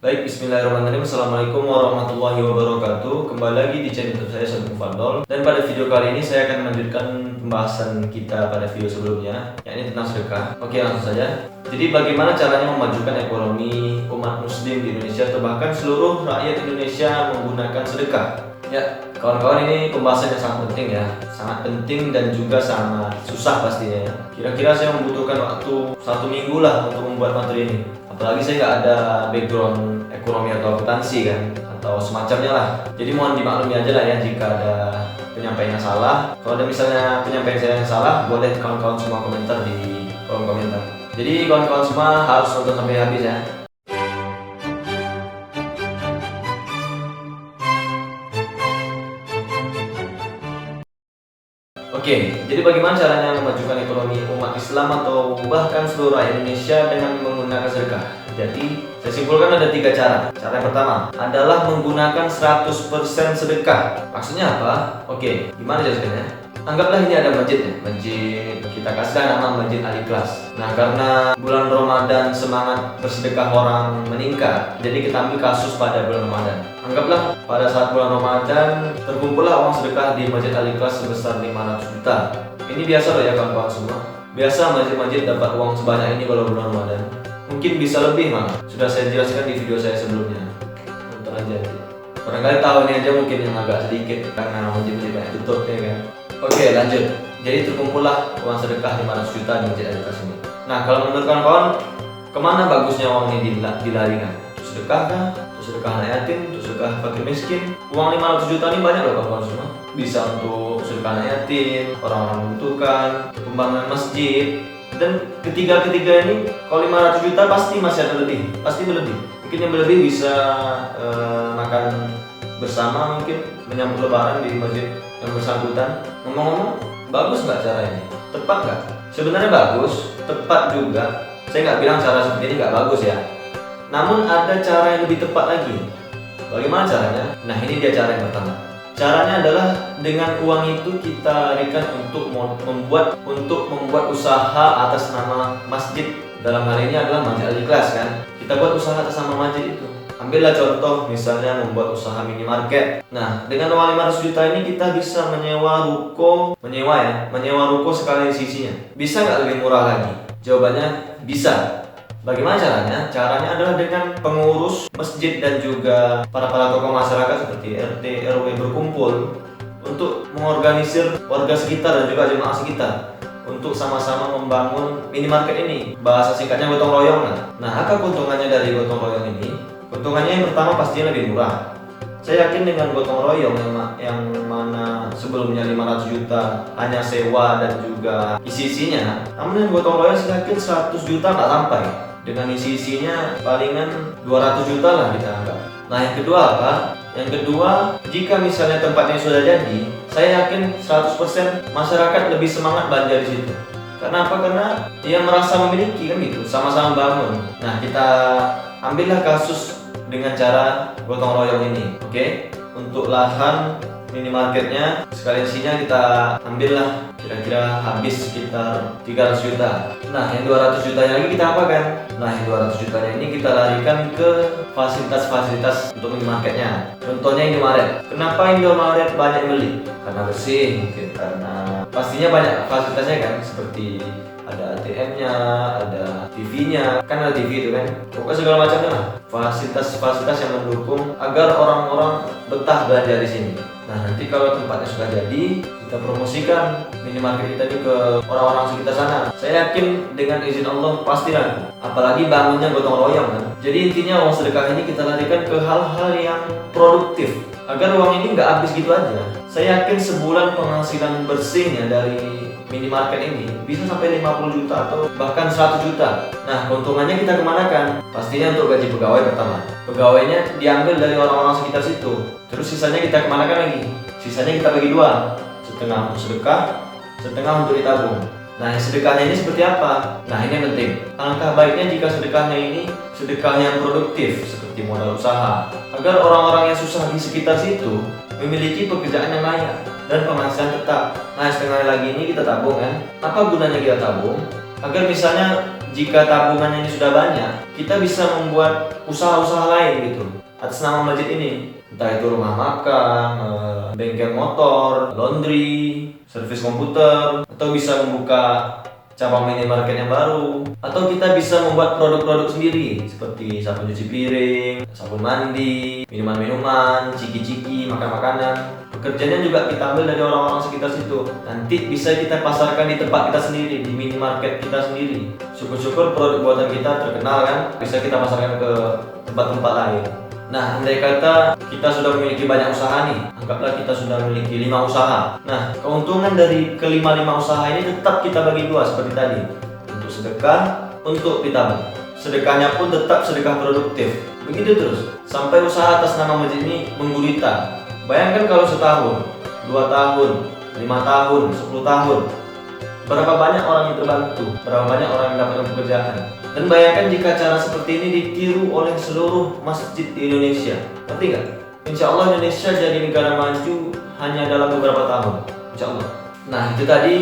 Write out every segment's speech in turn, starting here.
Baik, bismillahirrahmanirrahim. Assalamualaikum warahmatullahi wabarakatuh. Kembali lagi di channel YouTube saya, Syed Mufaddal. Dan pada video kali ini saya akan melanjutkan pembahasan kita pada video sebelumnya, yakni tentang sedekah. Oke, langsung saja. Jadi bagaimana caranya memajukan ekonomi umat muslim di Indonesia atau bahkan seluruh rakyat Indonesia menggunakan sedekah? Ya, kawan-kawan, ini pembahasan yang sangat penting ya. Sangat penting dan juga sangat susah pastinya ya. Kira-kira saya membutuhkan waktu 1 minggu lah untuk membuat materi ini. Apalagi saya nggak ada background ekonomi atau akuntansi kan, atau semacamnya lah. Jadi mohon dimaklumi aja lah ya jika ada penyampaian yang salah. Kalau ada misalnya penyampaian saya yang salah, boleh kawan-kawan semua komentar di kolom komentar. Jadi kawan-kawan semua harus nonton sampai habis ya. Oke, jadi bagaimana caranya memajukan ekonomi umat Islam atau bahkan seluruh rakyat Indonesia dengan menggunakan sedekah? Jadi, saya simpulkan ada 3 cara. Cara yang pertama adalah menggunakan 100% sedekah. Maksudnya apa? Oke, gimana jelaskannya? Anggaplah ini ada masjid ya, masjid kita kasih nama Masjid Al-Ikhlas. Nah, karena bulan Ramadan semangat bersedekah orang meningkat, jadi kita ambil kasus pada bulan Ramadan. Anggaplah pada saat bulan Ramadan terkumpullah uang sedekah di Masjid Al-Ikhlas sebesar 500 juta. Ini biasa loh ya kawan-kawan semua. Biasa masjid-masjid dapat uang sebanyak ini kalau bulan Ramadan. Mungkin bisa lebih malah. Sudah saya jelaskan di video saya sebelumnya. Nonton aja. Barangkali tahu ini aja mungkin yang agak sedikit karena masjid-masjid banyak tutup ya kan. Oke, lanjut. Jadi terkumpullah uang sedekah 500 juta di Masjid Al-Ikhlas ini. Nah, kalau menurut kawan-kawan, kemana bagusnya uang ini dilarikan? Untuk sedekah kah? Untuk sedekah anak yatim? Untuk sedekah fakir miskin? Uang 500 juta ini banyak loh kawan-kawan semua. Bisa untuk sedekah anak yatim, orang-orang membutuhkan, pembangunan masjid. Dan ketiga-ketiga ini, kalau 500 juta pasti masih ada lebih. Pasti berlebih. Mungkin yang berlebih bisa makan bersama, mungkin menyambut lebaran di masjid yang bersangkutan. Ngomong-ngomong, bagus nggak cara ini? Tepat nggak? Sebenarnya bagus, tepat juga. Saya nggak bilang cara seperti ini nggak bagus ya. Namun ada cara yang lebih tepat lagi. Bagaimana caranya? Nah, ini dia cara yang pertama. Caranya adalah dengan uang itu kita larikan untuk membuat usaha atas nama masjid. Dalam hal ini adalah Masjid Al-Ikhlas kan. Kita buat usaha atas nama masjid itu. Ambillah contoh misalnya membuat usaha minimarket. Nah, dengan uang 500 juta ini kita bisa menyewa ruko sekali sisinya. Bisa nggak lebih murah lagi? Jawabannya bisa. Bagaimana caranya? Caranya adalah dengan pengurus masjid dan juga para tokoh masyarakat seperti RT, RW berkumpul untuk mengorganisir warga sekitar dan juga jemaah sekitar untuk sama-sama membangun minimarket ini. Bahasa singkatnya gotong royong. Nah, apa keuntungannya dari gotong royong ini? Keuntungannya yang pertama pastinya lebih murah. Saya yakin dengan gotong royong yang mana sebelumnya 500 juta hanya sewa dan juga isi-isinya, namun dengan gotong royong saya yakin 100 juta nggak sampai. Dengan isi-isinya palingan 200 juta lah kita anggap. Nah, yang kedua apa? Yang kedua, jika misalnya tempatnya sudah jadi, saya yakin 100% masyarakat lebih semangat belanja di situ. Karena apa? Karena dia merasa memiliki kan gitu, sama-sama bangun. Nah, kita ambillah kasus dengan cara gotong royong ini, oke? Untuk lahan minimarketnya sekali isinya kita ambillah kira-kira habis sekitar 300 juta. Nah, yang 200 jutanya lagi kita apakan? Nah, yang 200 jutanya ini kita larikan ke fasilitas-fasilitas untuk minimarketnya. Contohnya Indomaret. Kenapa Indomaret banyak beli? Karena bersih, mungkin karena pastinya banyak fasilitasnya kan, seperti ada ATM-nya, ada TV-nya, kan ada TV itu kan. Pokoknya segala macamnya lah. Fasilitas-fasilitas yang mendukung agar orang-orang betah belanja di sini. Nah, nanti kalau tempatnya sudah jadi, kita promosikan minimarket kita ini ke orang-orang sekitar sana. Saya yakin dengan izin Allah pasti laku. Apalagi bangunnya gotong royong kan. Jadi intinya uang sedekah ini kita larikan ke hal-hal yang produktif agar uang ini nggak habis gitu aja. Saya yakin sebulan penghasilan bersihnya dari minimarket ini bisa sampai 50 juta atau bahkan 100 juta. Nah, keuntungannya kita kemanakan? Pastinya untuk gaji pegawai pertama. Pegawainya diambil dari orang-orang sekitar situ. Terus sisanya kita kemanakan lagi? Sisanya kita bagi dua. Setengah untuk sedekah, setengah untuk ditabung. Nah, sedekahnya ini seperti apa? Nah, ini yang penting. Alangkah baiknya jika sedekahnya ini sedekah yang produktif seperti modal usaha, agar orang-orang yang susah di sekitar situ memiliki pekerjaan yang layak dan penghasilan tetap. Nah, setengah lagi ini kita tabung kan. Apa gunanya kita tabung? Agar misalnya jika tabungannya ini sudah banyak, kita bisa membuat usaha-usaha lain gitu atas nama masjid ini. Entah itu rumah makan, bengkel motor, laundry, servis komputer, atau bisa membuka cabang minimarket yang baru, atau kita bisa membuat produk-produk sendiri seperti sabun cuci piring, sabun mandi, minuman-minuman, ciki-ciki, makan-makanan. Pekerjaannya juga kita ambil dari orang-orang sekitar situ. Nanti bisa kita pasarkan di tempat kita sendiri, di minimarket kita sendiri. Syukur-syukur produk buatan kita terkenal kan, bisa kita pasarkan ke tempat-tempat lain. Nah, andai kata kita sudah memiliki banyak usaha nih, anggaplah kita sudah memiliki 5 usaha. Nah, keuntungan dari kelima-lima usaha ini tetap kita bagi dua seperti tadi. Untuk sedekah, untuk ditabung. Sedekahnya pun tetap sedekah produktif. Begitu terus, sampai usaha atas nama masjid ini menggurita. Bayangkan kalau setahun, 2 tahun, 5 tahun, 10 tahun. Berapa banyak orang yang terbantu, berapa banyak orang yang mendapatkan pekerjaan. Dan bayangkan jika cara seperti ini ditiru oleh seluruh masjid di Indonesia. Ngerti nggak? Insya Allah Indonesia jadi negara maju hanya dalam beberapa tahun. Insya Allah. Nah, itu tadi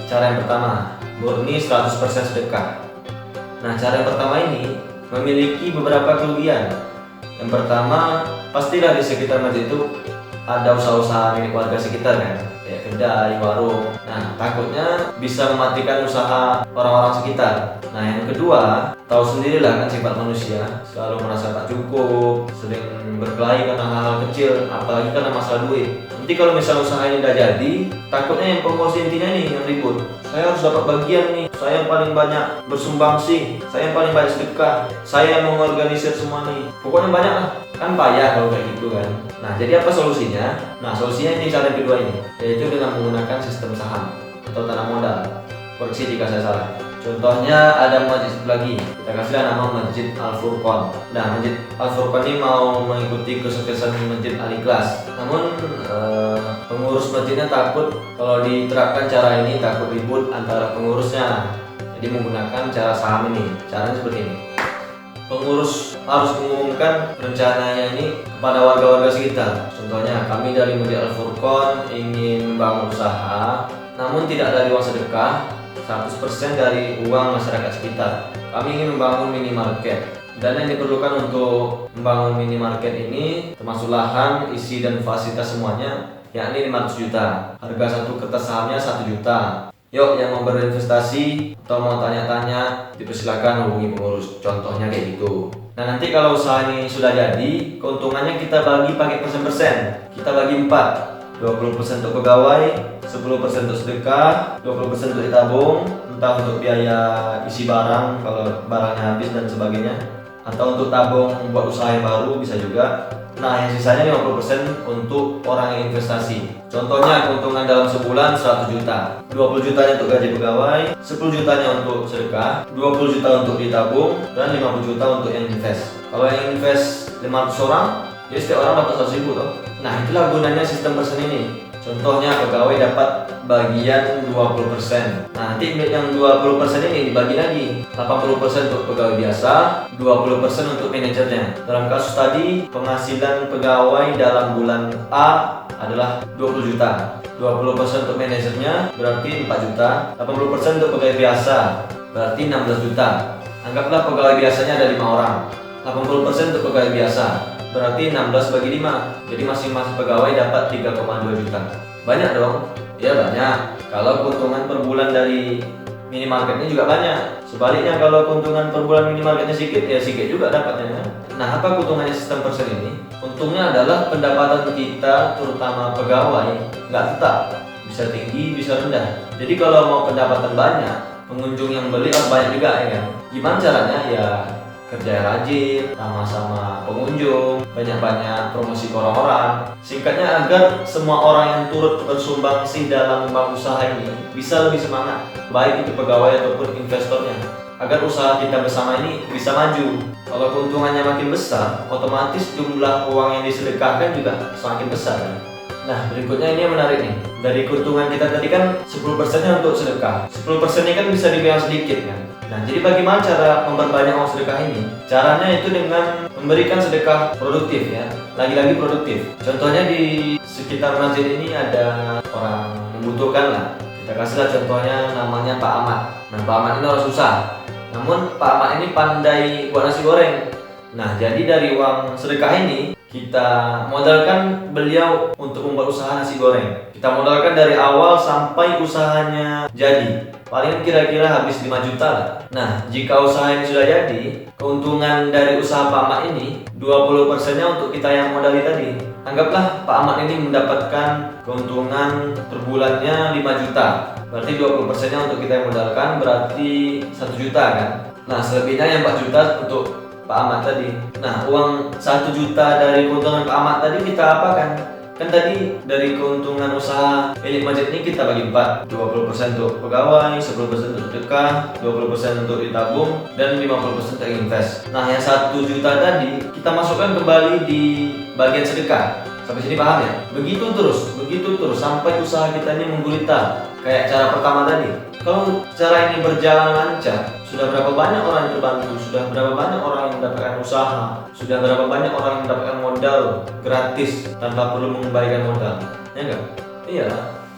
cara yang pertama, murni 100% sedekah. Nah, cara yang pertama ini memiliki beberapa kerugian. Yang pertama, pastilah di sekitar masjid itu ada usaha-usaha milik warga sekitar kan, kayak kedai, warung. Nah, takutnya bisa mematikan usaha orang-orang sekitar. Nah, yang kedua, tahu sendirilah kan sifat manusia, selalu merasa tak cukup, sering berkelahi karena hal-hal kecil, apalagi karena masalah duit. Nanti kalau misalnya usaha ini udah jadi, takutnya yang promosi intinya nih yang ribut. Saya harus dapat bagian nih, saya yang paling banyak bersumbangsi, saya yang paling banyak sedekah, saya yang mengorganisir semua nih. Pokoknya banyak lah, kan payah kalau kayak gitu kan. Nah, jadi apa solusinya? Nah, solusinya ini cara yang kedua ini, yaitu dengan menggunakan sistem saham atau tanam modal. Koreksi jika saya salah. Contohnya ada masjid lagi, kita kasihlah nama Masjid Al-Furqan. Nah, Masjid Al-Furqan ini mau mengikuti kesuksesan Masjid Al-Ikhlas. Namun pengurus masjidnya takut kalau diterapkan cara ini, takut ribut antara pengurusnya. Jadi menggunakan cara saham ini. Caranya seperti ini. Pengurus harus mengumumkan rencananya ini kepada warga-warga sekitar. Contohnya, kami dari Masjid Al-Furqan ingin membangun usaha, namun tidak dari uang sedekah, 100% dari uang masyarakat sekitar. Kami ingin membangun minimarket. Dana yang diperlukan untuk membangun minimarket ini termasuk lahan, isi dan fasilitas semuanya, yakni 500 juta. Harga satu kertas sahamnya 1 juta. Yuk, yang mau berinvestasi atau mau tanya-tanya, dipersilakan hubungi pengurus. Contohnya kayak gitu. Nah, nanti kalau usaha ini sudah jadi, keuntungannya kita bagi pakai persen-persen. Kita bagi 4. 20% untuk pegawai, 10% untuk sedekah, 20% untuk ditabung, entah untuk biaya isi barang kalau barangnya habis dan sebagainya, atau untuk tabung buat usaha yang baru bisa juga. Nah, yang sisanya 50% untuk orang yang investasi. Contohnya keuntungan dalam sebulan 100 juta. 20 jutanya untuk gaji pegawai, 10 jutanya untuk sedekah, 20 juta untuk ditabung, dan 50 juta untuk yang invest. Kalau yang invest 500 orang, jadi setiap orang dapat 100 ribu toh. Nah, itulah gunanya sistem persen ini. Contohnya pegawai dapat bagian 20%. Nah, nanti yang 20% ini dibagi lagi. 80% untuk pegawai biasa, 20% untuk manajernya. Dalam kasus tadi, penghasilan pegawai dalam bulan A adalah 20 juta. 20% untuk manajernya berarti 4 juta. 80% untuk pegawai biasa berarti 16 juta. Anggaplah pegawai biasanya ada 5 orang. 80% untuk pegawai biasa berarti 16 bagi 5. Jadi masing-masing pegawai dapat 3,2 juta. Banyak dong? Ya banyak. Kalau keuntungan per bulan dari minimarketnya juga banyak. Sebaliknya kalau keuntungan per bulan minimarketnya sedikit, ya sedikit juga dapatnya. Nah, apa keuntungannya sistem persen ini? Untungnya adalah pendapatan kita, terutama pegawai, nggak tetap. Bisa tinggi, bisa rendah. Jadi kalau mau pendapatan banyak, pengunjung yang beli harus banyak juga ya kan? Gimana caranya? Ya kerja rajin, sama-sama pengunjung, banyak-banyak promosi ke orang-orang. Singkatnya agar semua orang yang turut bersumbangsi dalam membangun usaha ini bisa lebih semangat, baik itu pegawai ataupun investornya, agar usaha kita bersama ini bisa maju. Kalau keuntungannya makin besar, otomatis jumlah uang yang disedekahkan juga semakin besar. Nah, berikutnya ini yang menarik nih. Dari keuntungan kita tadi kan 10%-nya untuk sedekah. 10% ini kan bisa dibilang sedikit kan. Nah, jadi bagaimana cara memperbanyak uang sedekah ini? Caranya itu dengan memberikan sedekah produktif ya. Lagi-lagi produktif. Contohnya di sekitar masjid ini ada orang membutuhkan lah. Kita kasihlah contohnya namanya Pak Ahmad. Nah, Pak Ahmad ini orang susah. Namun Pak Ahmad ini pandai buat nasi goreng. Nah, jadi dari uang sedekah ini kita modalkan beliau untuk membuat usaha nasi goreng. Kita modalkan dari awal sampai usahanya jadi. Paling kira-kira habis 5 juta lah. Nah, jika usaha ini sudah jadi, keuntungan dari usaha Pak Ahmad ini 20%-nya untuk kita yang modali tadi. Anggaplah Pak Ahmad ini mendapatkan keuntungan per bulannya 5 juta. Berarti 20%-nya untuk kita yang modalkan, berarti 1 juta kan. Nah, selebihnya yang 4 juta untuk Pak Ahmad tadi. Nah, uang 1 juta dari keuntungan Pak Ahmad tadi kita apakan? Kan tadi dari keuntungan usaha Elite Masjid ini kita bagi 4, 20% untuk pegawai, 10% untuk sedekah, 20% untuk ditabung, dan 50% untuk invest. Nah, yang 1 juta tadi kita masukkan kembali di bagian sedekah. Sampai sini paham ya? Begitu terus sampai usaha kita ini menggulita. Kayak cara pertama tadi. Kalau cara ini berjalan lancar, sudah berapa banyak orang yang terbantu, sudah berapa banyak orang yang mendapatkan usaha, sudah berapa banyak orang yang mendapatkan modal gratis tanpa perlu mengembalikan modal, ya enggak? Iya.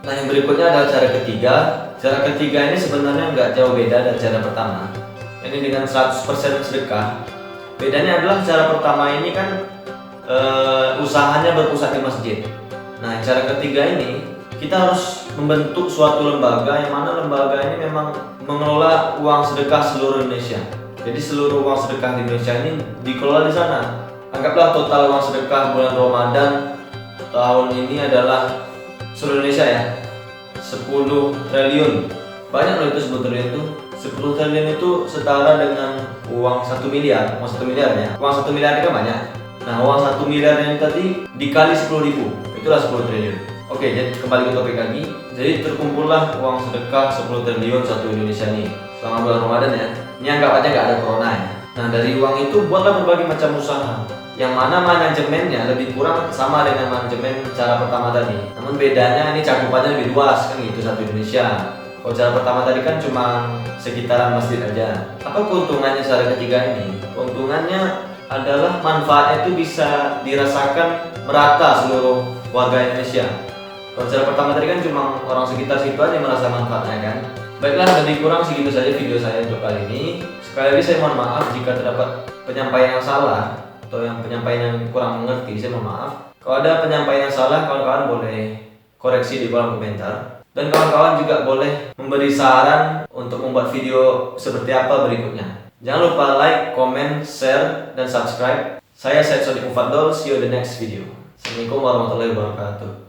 Nah, yang berikutnya adalah cara ketiga. Cara ketiga ini sebenarnya nggak jauh beda dari cara pertama. Ini dengan 100% sedekah. Bedanya adalah cara pertama ini kan usahanya berpusat di masjid. Nah, cara ketiga ini kita harus membentuk suatu lembaga yang mana lembaga ini memang mengelola uang sedekah seluruh Indonesia. Jadi seluruh uang sedekah di Indonesia ini dikelola di sana. Anggaplah total uang sedekah bulan Ramadan tahun ini adalah seluruh Indonesia ya, 10 triliun. Banyak loh itu 10 triliun itu. 10 triliun itu setara dengan uang 1 miliar. Uang 1 miliarnya. Uang 1 miliar itu kan banyak. Nah, uang 1 miliar yang tadi dikali 10.000, itulah 10 triliun. Oke, jadi kembali ke topik lagi. Jadi terkumpullah uang sedekah 10 triliun satu Indonesia nih selama bulan Ramadan ya. Ini anggap aja nggak ada corona ya. Nah, dari uang itu buatlah berbagai macam usaha, yang mana manajemennya lebih kurang sama dengan manajemen cara pertama tadi. Namun bedanya ini cakupannya lebih luas kan gitu, satu Indonesia. Kalau cara pertama tadi kan cuma sekitaran masjid aja. Apa keuntungannya cara ketiga ini? Keuntungannya adalah manfaatnya itu bisa dirasakan merata seluruh warga Indonesia. Kalau cara pertama tadi kan cuma orang sekitar situ aja yang merasa manfaatnya kan. Baiklah, lebih kurang segitu saja video saya untuk kali ini. Sekali lagi saya mohon maaf jika terdapat penyampaian yang salah atau yang penyampaian yang kurang mengerti, saya mohon maaf. Kalau ada penyampaian yang salah, kawan-kawan boleh koreksi di kolom komentar. Dan kawan-kawan juga boleh memberi saran untuk membuat video seperti apa berikutnya. Jangan lupa like, comment, share, dan subscribe. Saya Said Sodik Mufaddal. See you in the next video. Assalamualaikum warahmatullahi wabarakatuh.